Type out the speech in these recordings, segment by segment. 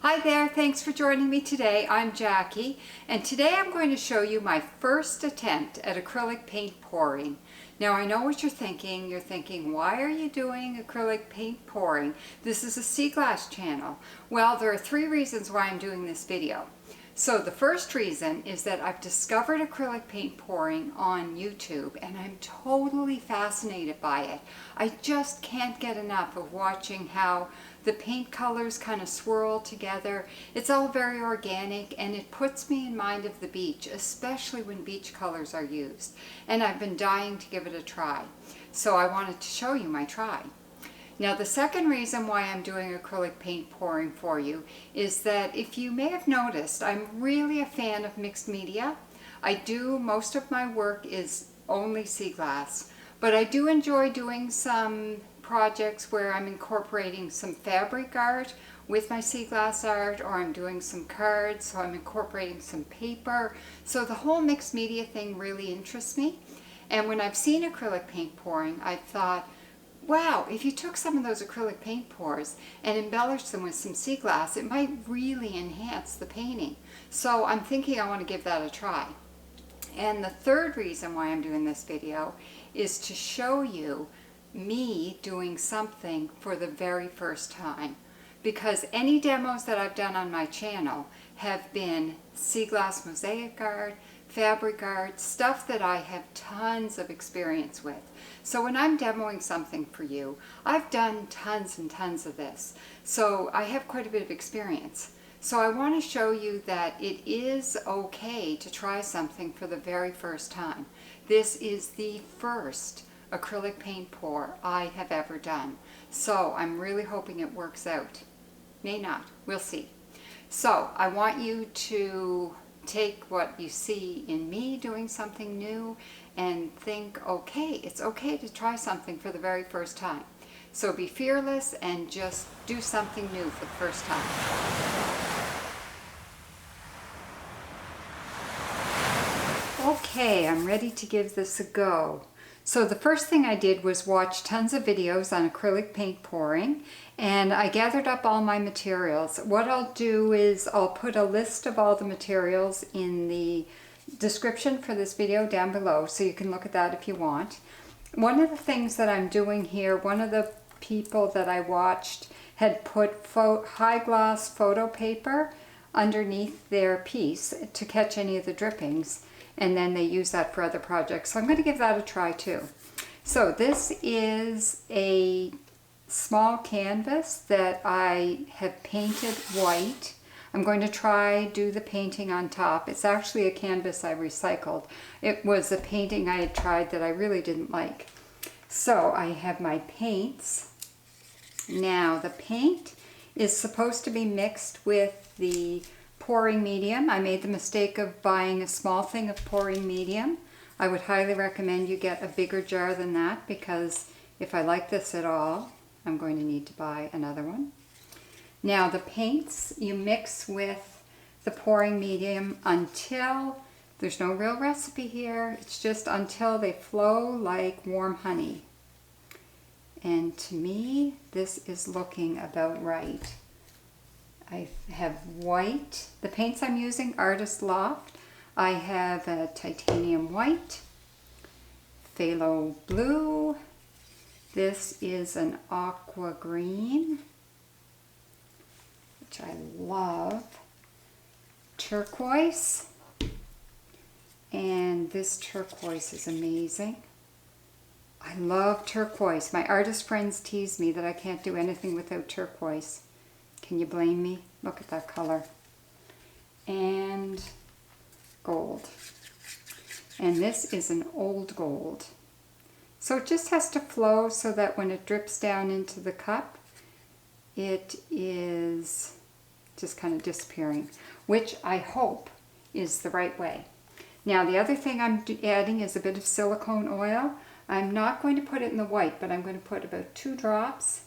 Hi there, thanks for joining me today. I'm Jackie, and today I'm going to show you my first attempt at acrylic paint pouring. Now I know what you're thinking. You're thinking, why are you doing acrylic paint pouring? This is a sea glass channel. Well, there are three reasons why I'm doing this video. So the first reason is that I've discovered acrylic paint pouring on YouTube and I'm totally fascinated by it. I just can't get enough of watching how the paint colors kind of swirl together. It's all very organic and it puts me in mind of the beach, especially when beach colors are used. And I've been dying to give it a try. So I wanted to show you my try. Now the second reason why I'm doing acrylic paint pouring for you is that if you may have noticed, I'm really a fan of mixed media. Most of my work is only sea glass, but I do enjoy doing some projects where I'm incorporating some fabric art with my sea glass art, or I'm doing some cards, so I'm incorporating some paper. So the whole mixed media thing really interests me. And when I've seen acrylic paint pouring, I've thought, wow, if you took some of those acrylic paint pours and embellished them with some sea glass, it might really enhance the painting. So I'm thinking I want to give that a try. And the third reason why I'm doing this video is to show you me doing something for the very first time. Because any demos that I've done on my channel have been sea glass mosaic art, fabric art, stuff that I have tons of experience with. So when I'm demoing something for you, I've done tons and tons of this. So I have quite a bit of experience. So I want to show you that it is okay to try something for the very first time. This is the first acrylic paint pour I have ever done. So I'm really hoping it works out. May not. We'll see. So I want you to take what you see in me doing something new and think, okay, it's okay to try something for the very first time. So be fearless and just do something new for the first time. Okay, I'm ready to give this a go. So the first thing I did was watch tons of videos on acrylic paint pouring, and I gathered up all my materials. What I'll do is I'll put a list of all the materials in the description for this video down below, so you can look at that if you want. One of the things that I'm doing here, one of the people that I watched had put high gloss photo paper underneath their piece to catch any of the drippings, and then they use that for other projects. So I'm going to give that a try too. So this is a small canvas that I have painted white. I'm going to do the painting on top. It's actually a canvas I recycled. It was a painting I had tried that I really didn't like. So I have my paints. Now the paint is supposed to be mixed with the pouring medium. I made the mistake of buying a small thing of pouring medium. I would highly recommend you get a bigger jar than that, because if I like this at all, I'm going to need to buy another one. Now the paints you mix with the pouring medium until, there's no real recipe here, it's just until they flow like warm honey. And to me, this is looking about right. I have white. The paints I'm using, Artist Loft. I have a titanium white, phthalo blue. This is an aqua green, which I love. Turquoise. And this turquoise is amazing. I love turquoise. My artist friends tease me that I can't do anything without turquoise. Can you blame me? Look at that color. And gold. And this is an old gold. So it just has to flow so that when it drips down into the cup, it is just kind of disappearing, which I hope is the right way. Now the other thing I'm adding is a bit of silicone oil. I'm not going to put it in the white, but I'm going to put about 2 drops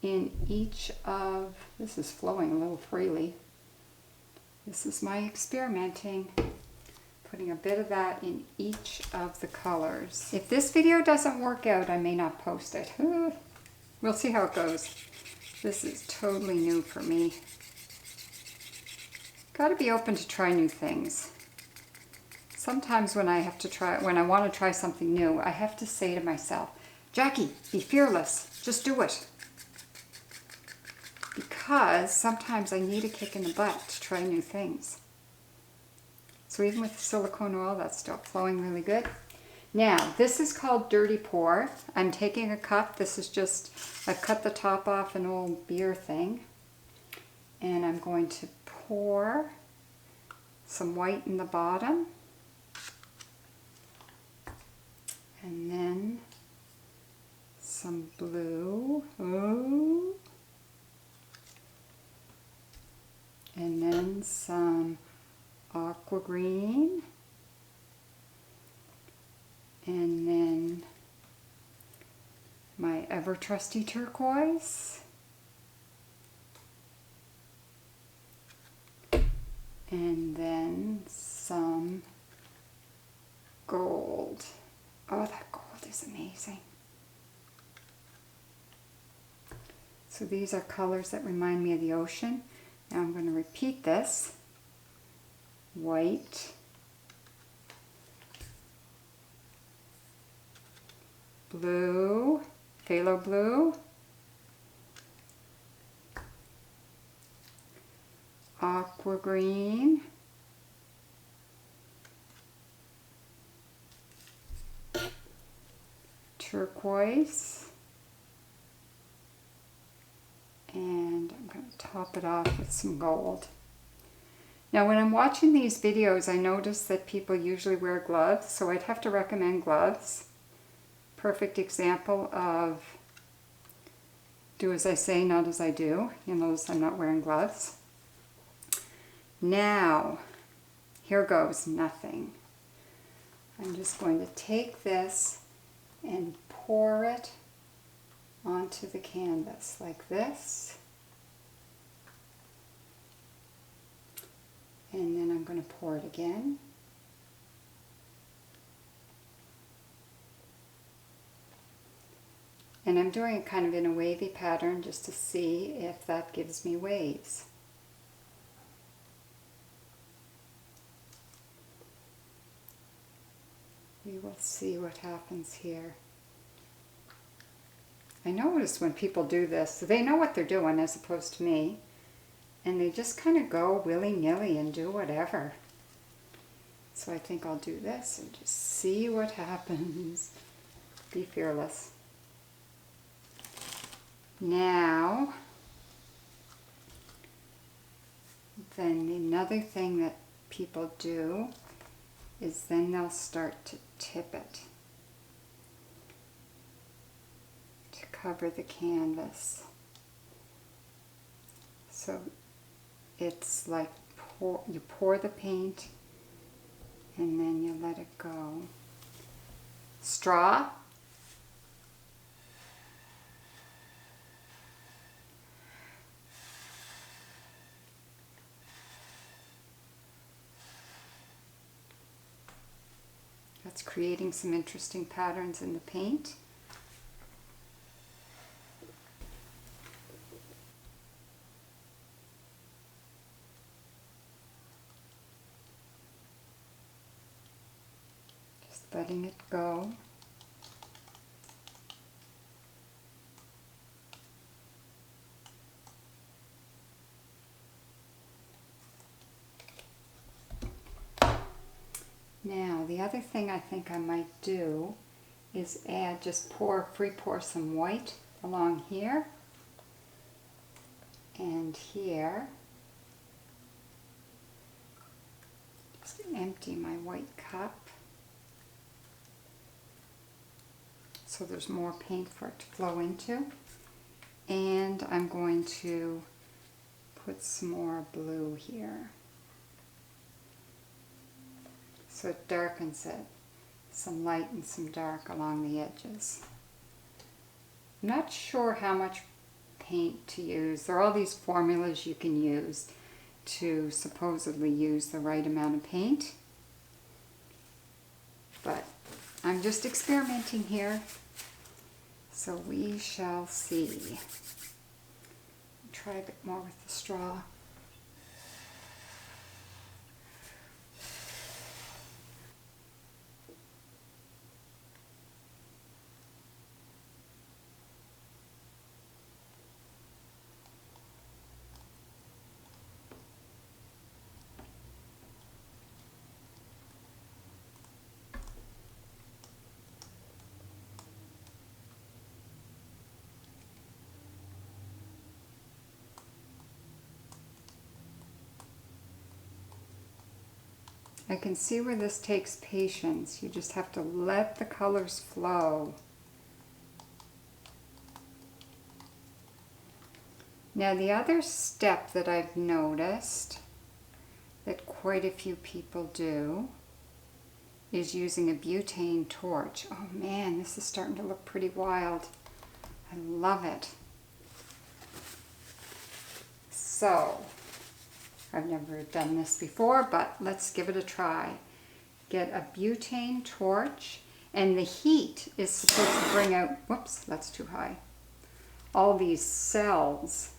in each of, this is flowing a little freely. This is my experimenting, putting a bit of that in each of the colors. If this video doesn't work out, I may not post it. We'll see how it goes. This is totally new for me. Got to be open to try new things. Sometimes when I want to try something new, I have to say to myself, Jackie, be fearless, just do it. Because sometimes I need a kick in the butt to try new things. So even with the silicone oil, that's still flowing really good. Now, this is called Dirty Pour. I'm taking a cup. This is just, I've cut the top off an old beer thing. And I'm going to pour some white in the bottom. And then some blue. Ooh. And then some aqua green. And then my ever trusty turquoise. And then some gold. Oh, that gold is amazing. So these are colors that remind me of the ocean. Now I'm going to repeat this. White, blue, phthalo blue, aqua green, turquoise, and I'm going to top it off with some gold. Now when I'm watching these videos, I notice that people usually wear gloves, so I'd have to recommend gloves. Perfect example of do as I say, not as I do. You'll notice I'm not wearing gloves. Now, here goes nothing. I'm just going to take this and pour it onto the canvas like this. And then I'm going to pour it again. And I'm doing it kind of in a wavy pattern just to see if that gives me waves. We will see what happens here. I notice when people do this, they know what they're doing as opposed to me. And they just kind of go willy-nilly and do whatever. So I think I'll do this and just see what happens. Be fearless. Now, then another thing that people do is then they'll start to tip it to cover the canvas. So it's like you pour the paint and then you let it go. Straw. That's creating some interesting patterns in the paint. Just letting it go. Now, the other thing I think I might do is add, just free pour some white along here and here. Just empty my white cup so there's more paint for it to flow into. And I'm going to put some more blue here. So it darkens it, some light and some dark along the edges. I'm not sure how much paint to use. There are all these formulas you can use to supposedly use the right amount of paint. But I'm just experimenting here, so we shall see. try a bit more with the straw. I can see where this takes patience. You just have to let the colors flow. Now the other step that I've noticed that quite a few people do is using a butane torch. Oh man, this is starting to look pretty wild. I love it. So, I've never done this before, but let's give it a try. Get a butane torch, and the heat is supposed to bring out, whoops, that's too high, all these cells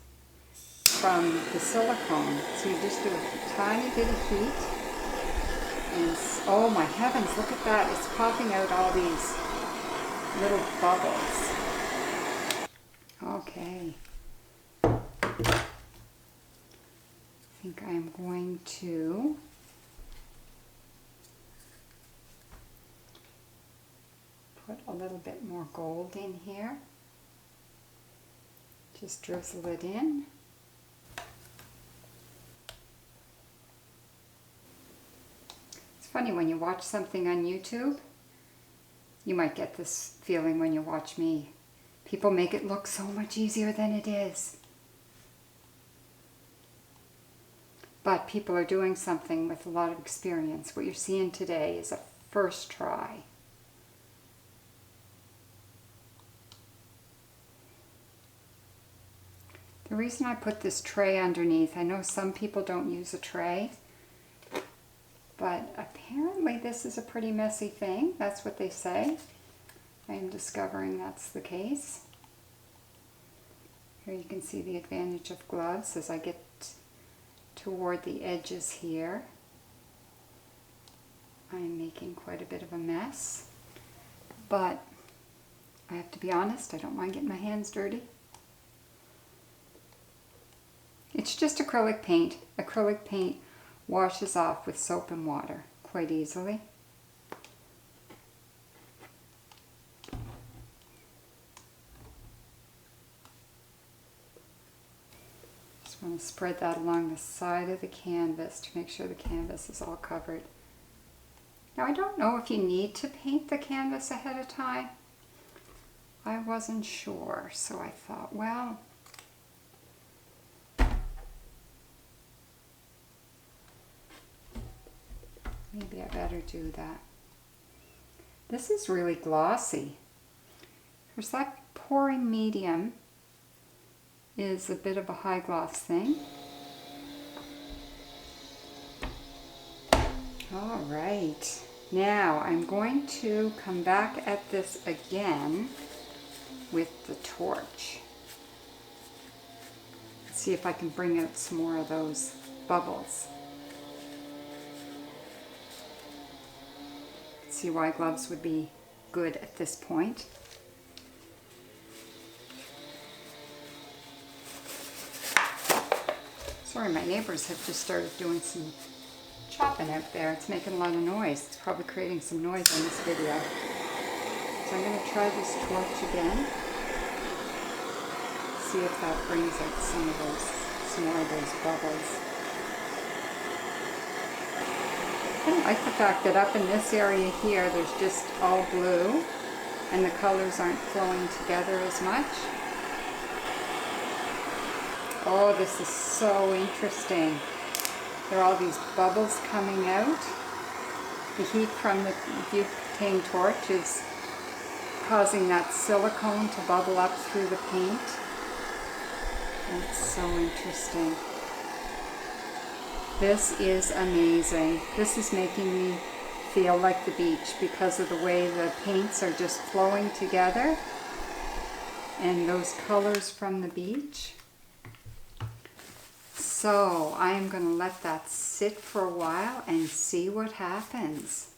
from the silicone. So you just do a tiny bit of heat, and oh my heavens, look at that. It's popping out all these little bubbles. Okay. I think I'm going to put a little bit more gold in here. Just drizzle it in. It's funny when you watch something on YouTube, you might get this feeling when you watch me. People make it look so much easier than it is. But people are doing something with a lot of experience. What you're seeing today is a first try. The reason I put this tray underneath, I know some people don't use a tray, but apparently this is a pretty messy thing. That's what they say. I am discovering that's the case. Here you can see the advantage of gloves as I get toward the edges here. I'm making quite a bit of a mess, but I have to be honest, I don't mind getting my hands dirty. It's just acrylic paint. Acrylic paint washes off with soap and water quite easily. I'm going to spread that along the side of the canvas to make sure the canvas is all covered. Now I don't know if you need to paint the canvas ahead of time. I wasn't sure, so I thought, well, maybe I better do that. This is really glossy. There's that pouring medium is a bit of a high gloss thing. All right, now I'm going to come back at this again with the torch. See if I can bring out some more of those bubbles. See why gloves would be good at this point. Sorry, my neighbors have just started doing some chopping out there. It's making a lot of noise. It's probably creating some noise in this video. So I'm going to try this torch again. See if that brings out some more of those bubbles. I don't like the fact that up in this area here, there's just all blue and the colors aren't flowing together as much. Oh, this is so interesting. There are all these bubbles coming out. The heat from the butane torch is causing that silicone to bubble up through the paint. That's so interesting. This is amazing. This is making me feel like the beach because of the way the paints are just flowing together and those colors from the beach. So I am going to let that sit for a while and see what happens.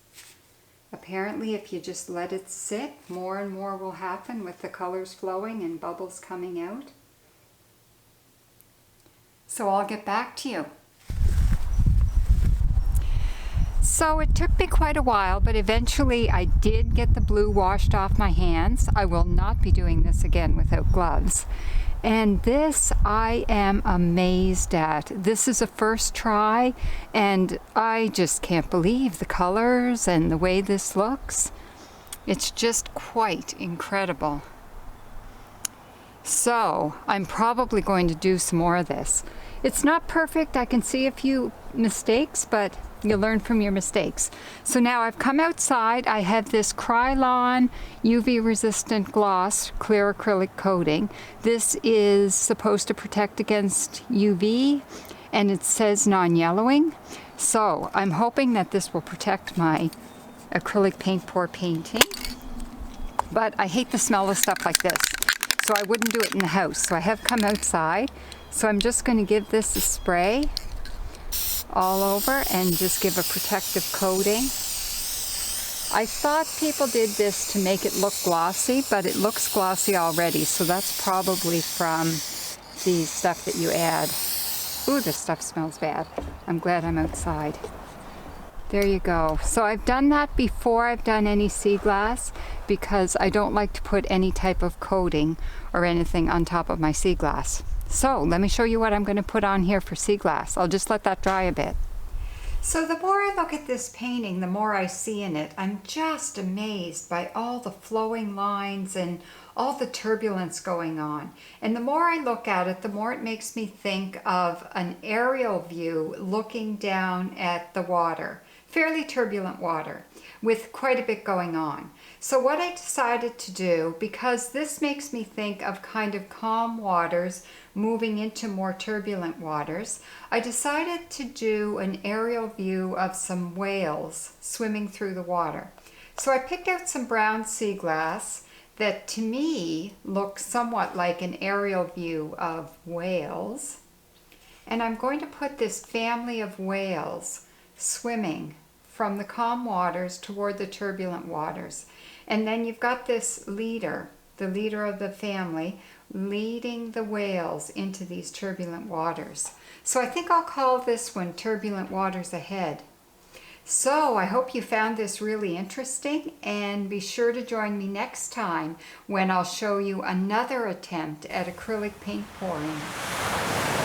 Apparently, if you just let it sit, more and more will happen with the colors flowing and bubbles coming out. So I'll get back to you. So it took me quite a while, but eventually I did get the blue washed off my hands. I will not be doing this again without gloves. And this I am amazed at. This is a first try, and I just can't believe the colors and the way this looks. It's just quite incredible. So I'm probably going to do some more of this. It's not perfect. I can see a few mistakes, but you learn from your mistakes. So now I've come outside. I have this Krylon UV resistant gloss clear acrylic coating. This is supposed to protect against UV, and it says non-yellowing. So I'm hoping that this will protect my acrylic paint pour painting. But I hate the smell of stuff like this, so I wouldn't do it in the house. So I have come outside. So I'm just going to give this a spray all over and just give a protective coating. I thought people did this to make it look glossy, but it looks glossy already, so that's probably from the stuff that you add. Ooh, this stuff smells bad. I'm glad I'm outside. There you go. So I've done that before I've done any sea glass because I don't like to put any type of coating or anything on top of my sea glass. So let me show you what I'm going to put on here for sea glass. I'll just let that dry a bit. So the more I look at this painting, the more I see in it. I'm just amazed by all the flowing lines and all the turbulence going on. And the more I look at it, the more it makes me think of an aerial view looking down at the water. Fairly turbulent water with quite a bit going on. So what I decided to do, because this makes me think of kind of calm waters moving into more turbulent waters, I decided to do an aerial view of some whales swimming through the water. So I picked out some brown sea glass that to me looks somewhat like an aerial view of whales. And I'm going to put this family of whales swimming from the calm waters toward the turbulent waters. And then you've got this leader, the leader of the family, leading the whales into these turbulent waters. So I think I'll call this one Turbulent Waters Ahead. So I hope you found this really interesting, and be sure to join me next time when I'll show you another attempt at acrylic paint pouring.